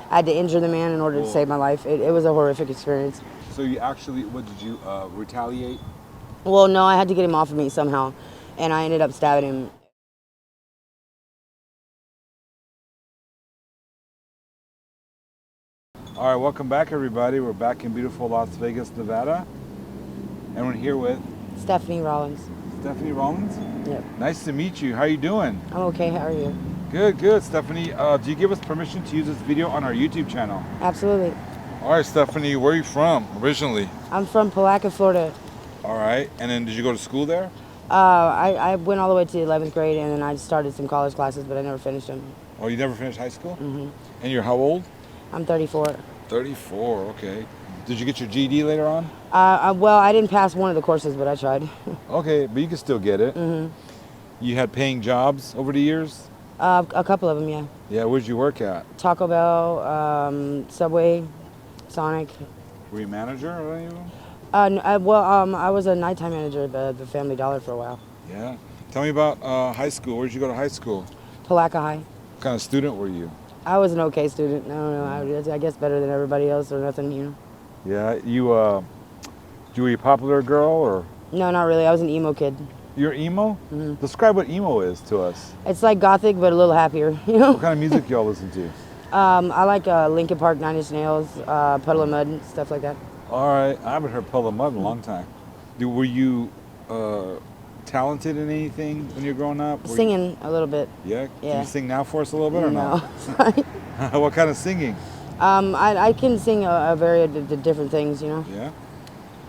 I had to injure the man in order to save my life. It was a horrific experience. So you actually, what did you retaliate? Well, no, I had to get him off of me somehow, and I ended up stabbing him. All right, welcome back, everybody. We're back in beautiful Las Vegas, Nevada, and we're here with Stephanie Rollins. Stephanie Rollins. Yep. Nice to meet you. How are you doing? I'm okay. How are you? Good, good. Stephanie, do you give us permission to use this video on our YouTube channel? Absolutely. All right, Stephanie, where are you from originally? I'm from Palaca, Florida. All right, and then did you go to school there? I went all the way to 11th grade, and then I started some college classes, but I never finished them. Oh, you never finished high school? Mm-hmm. And you're how old? I'm 34. 34, okay. Did you get your GED later on? Well, I didn't pass one of the courses, but I tried. Okay, but you can still get it. Mm-hmm. You had paying jobs over the years? A couple of them, yeah. Yeah, where'd you work at? Taco Bell, Subway, Sonic. Were you a manager or any of them? I was a nighttime manager at the Family Dollar for a while. Yeah. Tell me about high school. Where'd you go to high school? Palaca High. What kind of student were you? I was an okay student. I don't know. I guess better than everybody else or nothing, you know. Yeah. Were you a popular girl or? No, not really. I was an emo kid. You're emo? Mm-hmm. Describe what emo is to us. It's like gothic, but a little happier, you know. What kind of music y'all listen to? I like Linkin Park, Nine Inch Nails, Puddle of Mud, stuff like that. All right. I haven't heard Puddle of Mud in a long time. Were you talented in anything when you were growing up? Singing a little bit. Yeah? Yeah. Can you sing now for us a little bit or no? What kind of singing? I can sing a variety of different things, you know. Yeah.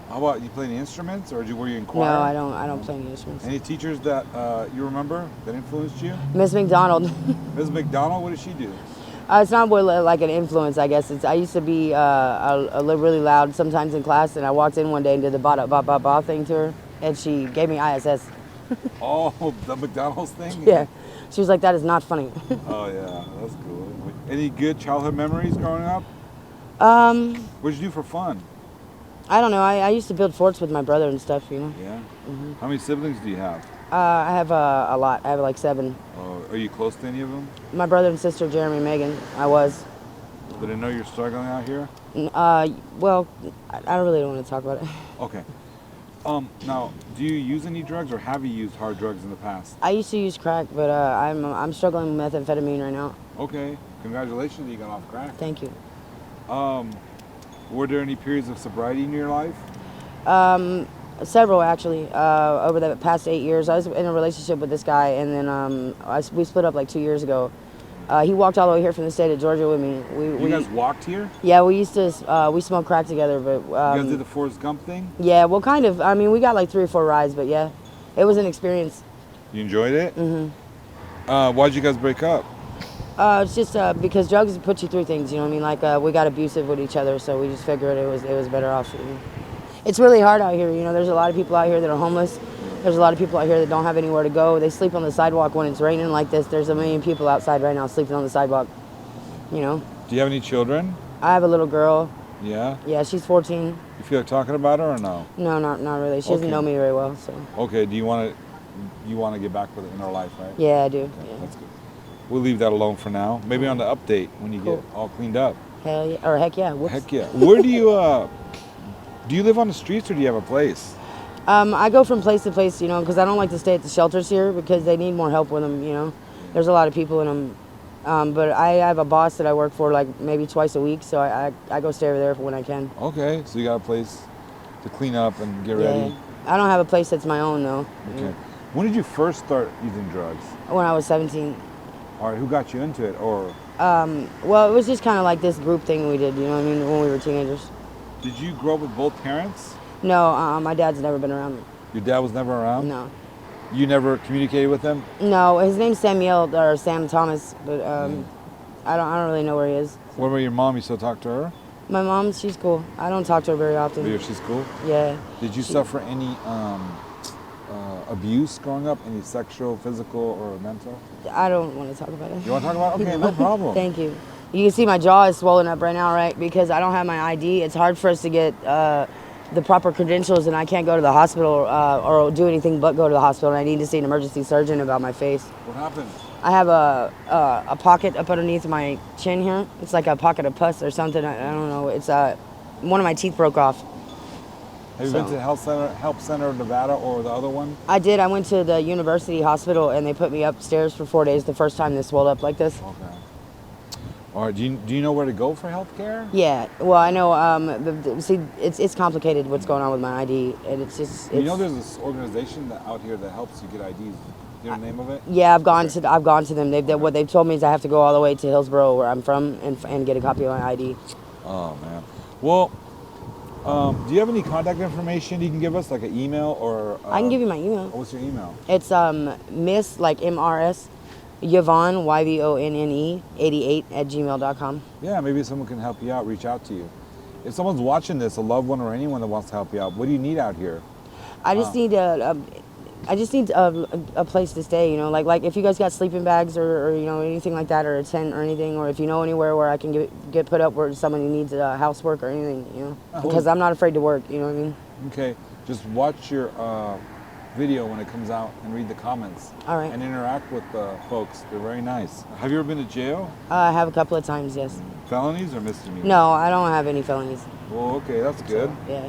How about you play any instruments or were you in choir? No, I don't play any instruments. Any teachers that you remember that influenced you? Miss McDonald. Ms. McDonald, what did she do? It's not like an influence, I guess. I used to be really loud sometimes in class, and I walked in one day and did the ba-da-ba-ba-ba thing to her, and she gave me ISS. Oh, the McDonald's thing? Yeah. She was like, that is not funny. Oh, yeah, that's cool. Any good childhood memories growing up? What did you do for fun? I don't know. I used to build forts with my brother and stuff, you know. Yeah? Mm-hmm. How many siblings do you have? I have a lot. I have like 7. Are you close to any of them? My brother and sister, Jeremy and Megan, I was. Do they know you're struggling out here? Well, I really don't want to talk about it. Okay. Now, do you use any drugs or have you used hard drugs in the past? I used to use crack, but I'm struggling with methamphetamine right now. Okay. Congratulations, you got off crack. Thank you. Were there any periods of sobriety in your life? Several, actually. Over the past 8 years, I was in a relationship with this guy, and then we split up like 2 years ago. He walked all the way here from the state of Georgia with me. You guys walked here? Yeah, we used to, we smoked crack together, but... you guys did the Forrest Gump thing? Yeah, well, kind of. I mean, we got like 3 or 4 rides, but yeah, it was an experience. You enjoyed it? Mm-hmm. Why'd you guys break up? It's just because drugs put you through things, you know what I mean? Like, we got abusive with each other, so we just figured it was better off. You know? It's really hard out here, you know. There's a lot of people out here that are homeless. There's a lot of people out here that don't have anywhere to go. They sleep on the sidewalk when it's raining like this. There's a million people outside right now sleeping on the sidewalk, you know. Do you have any children? I have a little girl. Yeah? Yeah, she's 14. You feel like talking about her or no? No, not really. She doesn't know me very well, so. Okay, do you want to get back with it in her life, right? Yeah, I do. Okay, Yeah. that's good. We'll leave that alone for now. Maybe on the update when you get all cleaned up. Hell yeah. Or heck yeah. Whoops. Heck yeah. Where do you live on the streets or do you have a place? I go from place to place, you know, because I don't like to stay at the shelters here because they need more help with them, you know. There's a lot of people in them. But I have a boss that I work for like maybe twice a week, so I go stay over there when I can. Okay, so you got a place to clean up and get ready? I don't have a place that's my own, though. Okay. When did you first start using drugs? When I was 17. All right, who got you into it? Or well, it was just kind of like this group thing we did, you know what I mean, when we were teenagers. Did you grow up with both parents? No, my dad's never been around me. Your dad was never around? No. You never communicated with him? No, his name's Samuel, or Sam Thomas, but I don't really know where he is. What about your mom? You still talk to her? My mom, she's cool. I don't talk to her very often. But she's cool? Yeah. Did you suffer any abuse growing up? Any sexual, physical, or mental? I don't want to talk about it. You want to talk about it? Okay, no problem. Thank you. You can see my jaw is swollen up right now, right? Because I don't have my ID. It's hard for us to get the proper credentials, and I can't go to the hospital or do anything but go to the hospital. And I need to see an emergency surgeon about my face. What happened? I have a pocket up underneath my chin here. It's like a pocket of pus or something. I don't know. It's one of my teeth broke off. Have you been to Help Center of Nevada or the other one? I did. I went to the university hospital and they put me upstairs for 4 days. The first time this swelled up like this. Okay. All right. Do you know where to go for health care? Yeah. Well, I know. See, it's complicated what's going on with my ID, and it's just. You know, there's this organization out here that helps you get IDs. Do you know the name of it? Yeah, I've gone to them. What they've told me is I have to go all the way to Hillsboro, where I'm from, and get a copy of my ID. Oh man. Well, do you have any contact information you can give us, like an email or? I can give you my email. What's your email? It's Miss like MRS Yvonne YVONNE 88@gmail.com. Yeah, maybe someone can help you out. Reach out to you. If someone's watching this, a loved one or anyone that wants to help you out, what do you need out here? I just need a place to stay. You know, like if you guys got sleeping bags or you know anything like that, or a tent or anything, or if you know anywhere where I can get put up where somebody needs housework or anything, you know, because I'm not afraid to work. You know what I mean? Okay, just watch your video when it comes out and read the comments. All right. And interact with the folks. They're very nice. Have you ever been to jail? I have a couple of times, yes. Felonies or misdemeanors? No, I don't have any felonies. Well, okay, that's good. So, yeah.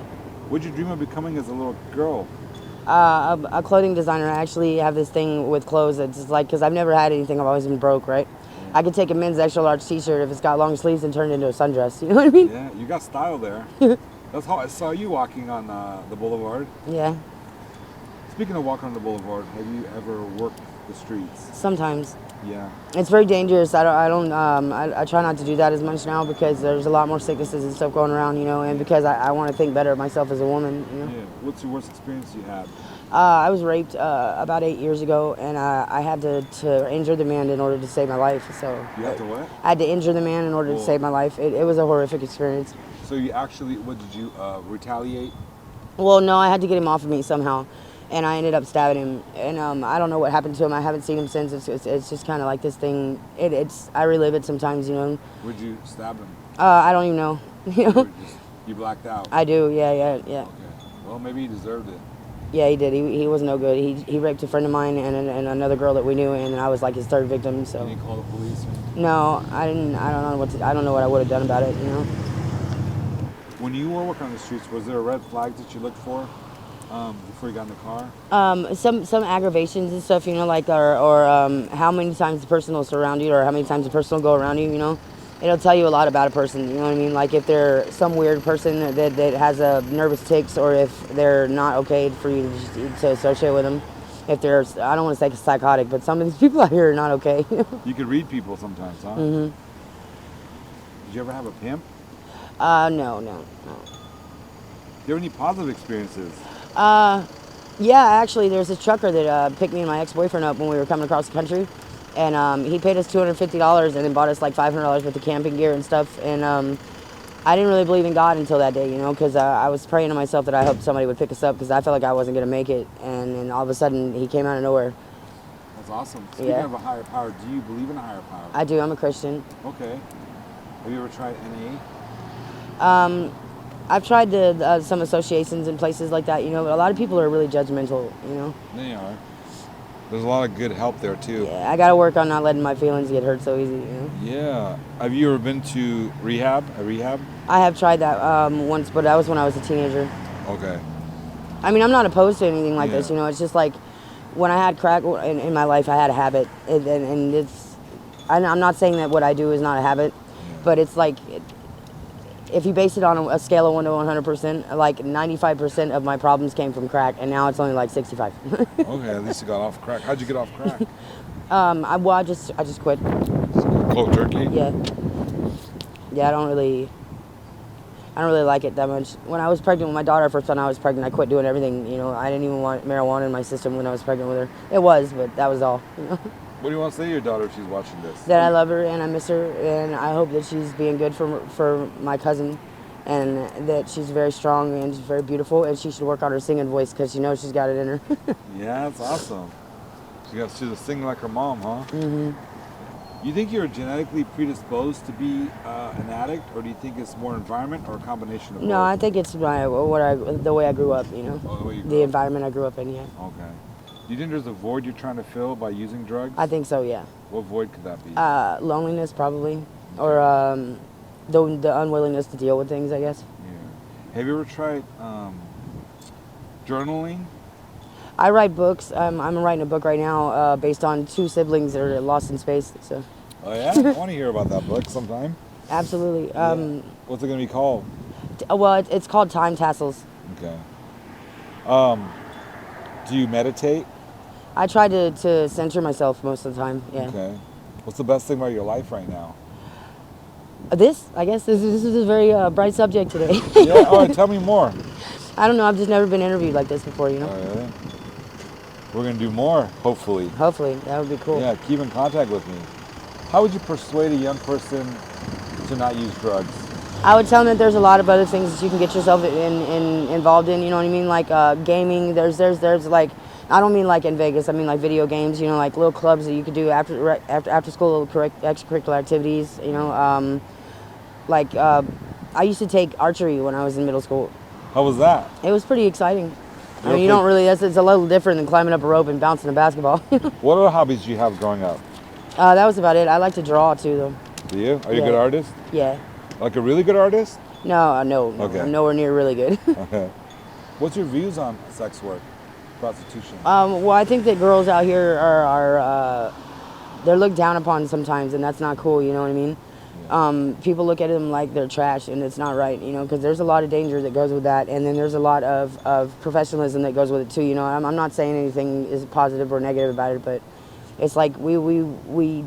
What'd you dream of becoming as a little girl? A clothing designer. I actually have this thing with clothes. It's just like, because I've never had anything. I've always been broke, right? I could take a men's extra large t-shirt if it's got long sleeves and turn it into a sundress. You know what I mean? Yeah, you got style there. That's how I saw you walking on the boulevard. Yeah. Speaking of walking on the boulevard, have you ever worked the streets? Sometimes. Yeah. It's very dangerous. I try not to do that as much now because there's a lot more sicknesses and stuff going around, you know, and because I want to think better of myself as a woman, you know. Yeah. What's your worst experience you had? I was raped about 8 years ago, and I had to injure the man in order to save my life. So You had to what? I had to injure the man in order to save my life. It was a horrific experience. So you actually, what did you retaliate? Well, no, I had to get him off of me somehow, and I ended up stabbing him. And I don't know what happened to him. I haven't seen him since. It's just kind of like this thing. I relive it sometimes, you know. Would you stab him? I don't even know. You know. You blacked out. I do. Yeah. Okay. Well, maybe he deserved it. Yeah, he did. He was no good. He raped a friend of mine and another girl that we knew, and I was like his third victim. So. Did he call the police? No, I didn't. I don't know what I would have done about it. You know. When you were working on the streets, was there a red flag that you looked for before you got in the car? Some aggravations and stuff, you know, like or how many times the person will surround you, or how many times the person will go around you. You know, it'll tell you a lot about a person. You know what I mean? Like if they're some weird person that has a nervous tics, or if they're not okay for you to associate with them. If they're, I don't want to say psychotic, but some of these people out here are not okay. You could read people sometimes, huh? Mm-hmm. Did you ever have a pimp? No. Do you have any positive experiences? Yeah, actually, there's a trucker that picked me and my ex-boyfriend up when we were coming across the country, and he paid us $250 and then bought us like $500 worth of camping gear and stuff. And I didn't really believe in God until that day, you know, because I was praying to myself that I hoped somebody would pick us up because I felt like I wasn't going to make it. And then all of a sudden, he came out of nowhere. That's awesome. Speaking of a higher power, do you believe in a higher power? I do. I'm a Christian. Okay. Have you ever tried NA? I've tried some associations and places like that, you know, but a lot of people are really judgmental, you know. They are. There's a lot of good help there, too. Yeah, I got to work on not letting my feelings get hurt so easy, you know. Yeah. Have you ever been to rehab? A rehab? I have tried that once, but that was when I was a teenager. Okay. I mean, I'm not opposed to anything like this, you know. It's just like when I had crack in my life, I had a habit. And it's, I'm not saying that what I do is not a habit, but it's like, if you base it on a scale of 1 to 100%, like 95% of my problems came from crack, and now it's only like 65. Okay, at least you got off crack. How'd you get off crack? I just quit. Cold turkey? Yeah. Yeah, I don't really like it that much. When I was pregnant with my daughter, first time I was pregnant, I quit doing everything. You know, I didn't even want marijuana in my system when I was pregnant with her. It was, but that was all. You know? What do you want to say to your daughter if she's watching this? That I love her and I miss her, and I hope that she's being good for my cousin, and that she's very strong and she's very beautiful, and she should work on her singing voice because she knows she's got it in her. Yeah, that's awesome. She's a sing like her mom, huh? Mm-hmm. You think you're genetically predisposed to be an addict, or do you think it's more environment or a combination of both? No, I think it's the way I grew up, you know. Oh, the way you grew The up. environment I grew up in, yeah. Okay. Do you think there's a void you're trying to fill by using drugs? I think so, yeah. What void could that be? Loneliness, probably. Or the unwillingness to deal with things, I guess. Yeah. Have you ever tried journaling? I write books. I'm writing a book right now based on two siblings that are lost in space. So, Oh yeah, I want to hear about that book sometime. absolutely. Yeah. What's it gonna be called? Well, it's called Time Tassels. Okay. Do you meditate? I try to center myself most of the time. Yeah. Okay. What's the best thing about your life right now? This, I guess, this is a very bright subject today. Yeah. All right. Tell me more. I don't know. I've just never been interviewed like this before. You know. Oh, really? We're gonna do more, hopefully. Hopefully, that would be cool. Yeah. Keep in contact with me. How would you persuade a young person to not use drugs? I would tell them that there's a lot of other things that you can get yourself involved in. You know what I mean? Like gaming. There's like, I don't mean like in Vegas. I mean like video games. You know, like little clubs that you could do after school, extracurricular activities. You know, I used to take archery when I was in middle school. How was that? It was pretty exciting. I mean, you don't really. It's a little different than climbing up a rope and bouncing a basketball. What other hobbies do you have growing up? That was about it. I like to draw too, though. Do you? Are you a Yeah. good artist? Yeah. Like a really good artist? No. Okay. I'm nowhere near really good. Okay. What's your views on sex work, prostitution? Well, I think that girls out here are they're looked down upon sometimes, and that's not cool. You know what I mean? People look at them like they're trash, and it's not right. You know, because there's a lot of danger that goes with that, and then there's a lot of professionalism that goes with it too. You know, I'm not saying anything is positive or negative about it, but it's like we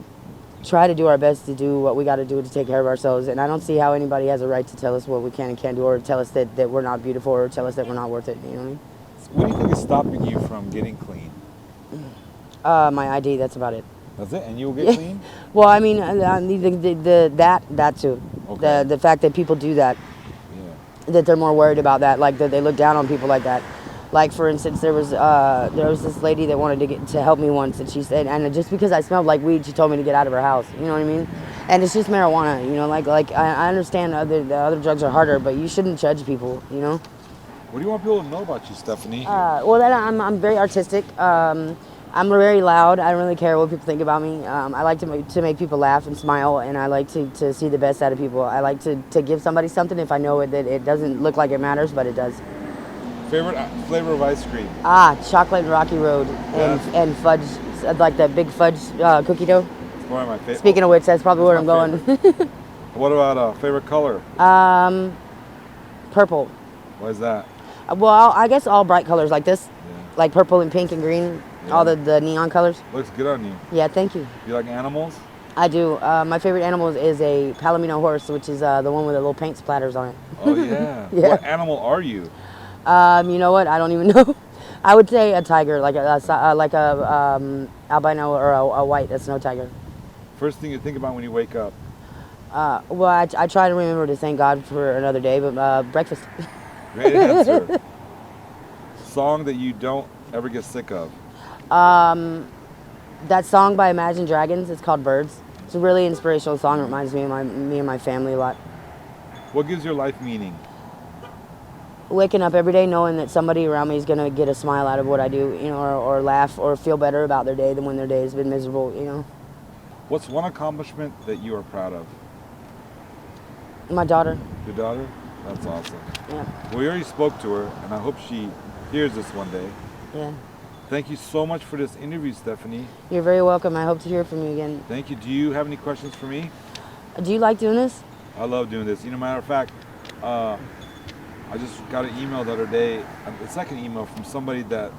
try to do our best to do what we got to do to take care of ourselves, and I don't see how anybody has a right to tell us what we can and can't do, or tell us that we're not beautiful, or tell us that we're not worth it. You know what I mean? What do you think is stopping you from getting clean? My ID. That's about it. That's it, and you will get clean? Well, I mean, that too. Okay. The fact that people do that, Yeah. that they're more worried about that, like that they look down on people like that. Like for instance, there was this lady that wanted to help me once, and she said, and just because I smelled like weed, she told me to get out of her house. You know what I mean? And it's just marijuana. You know, like I understand the other drugs are harder, but you shouldn't judge people. You know. What do you want people to know about you, Stephanie? Well, I'm very artistic. I'm very loud. I don't really care what people think about me. I like to make people laugh and smile, and I like to see the best out of people. I like to give somebody something if I know that it doesn't look like it matters, but it does. Favorite flavor of ice cream? Chocolate Rocky Road and fudge, like the big fudge cookie dough. It's one of my favorite. Speaking of which, that's probably where I'm my going. What about favorite color? Purple. Why is that? Well, I guess all bright colors like this, Yeah. like purple and pink and green, all the neon colors. Looks good on you. Yeah, thank you. You like animals? I do. My favorite animal is a Palomino horse, which is the one with the little paint splatters on it. Oh yeah. Yeah. What animal are you? You know what? I don't even know. I would say a tiger, like a albino or a white, a snow tiger. First thing you think about when you wake up? Well, I try to remember to thank God for another day, but breakfast. Great answer. Song that you don't ever get sick of? That song by Imagine Dragons, it's called Birds. It's a really inspirational song. It reminds me of me and my family a lot. What gives your life meaning? Waking up every day knowing that somebody around me is going to get a smile out of what I do, you know, or laugh or feel better about their day than when their day has been miserable, you know. What's one accomplishment that you are proud of? My daughter. Your daughter? That's awesome. Yeah. Well, we already spoke to her, and I hope she hears this one day. Yeah. Thank you so much for this interview, Stephanie. You're very welcome. I hope to hear from you again. Thank you. Do you have any questions for me? Do you like doing this? I love doing this. You know, matter of fact, I just got an email the other day, a second email from somebody that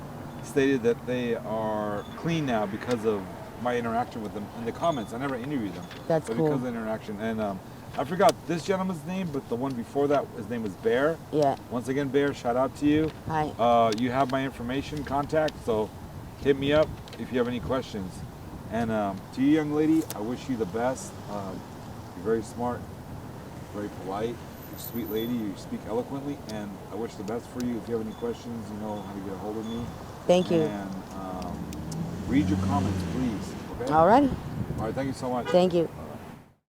stated that they are clean now because of my interaction with them in the comments. I never interviewed them. That's but cool. Because of the interaction. And I forgot this gentleman's name, but the one before that, his name was Bear. Yeah. Once again, Bear, shout out to you. Hi. You have my information, contact, so hit me up if you have any questions. And to you, young lady, I wish you the best. You're very smart, very polite, you're a sweet lady, you speak eloquently, and I wish the best for you. If you have any questions, you know how to get a hold of me. Thank you. And read your comments, please. Okay? All right. All right, thank you so much. Thank you.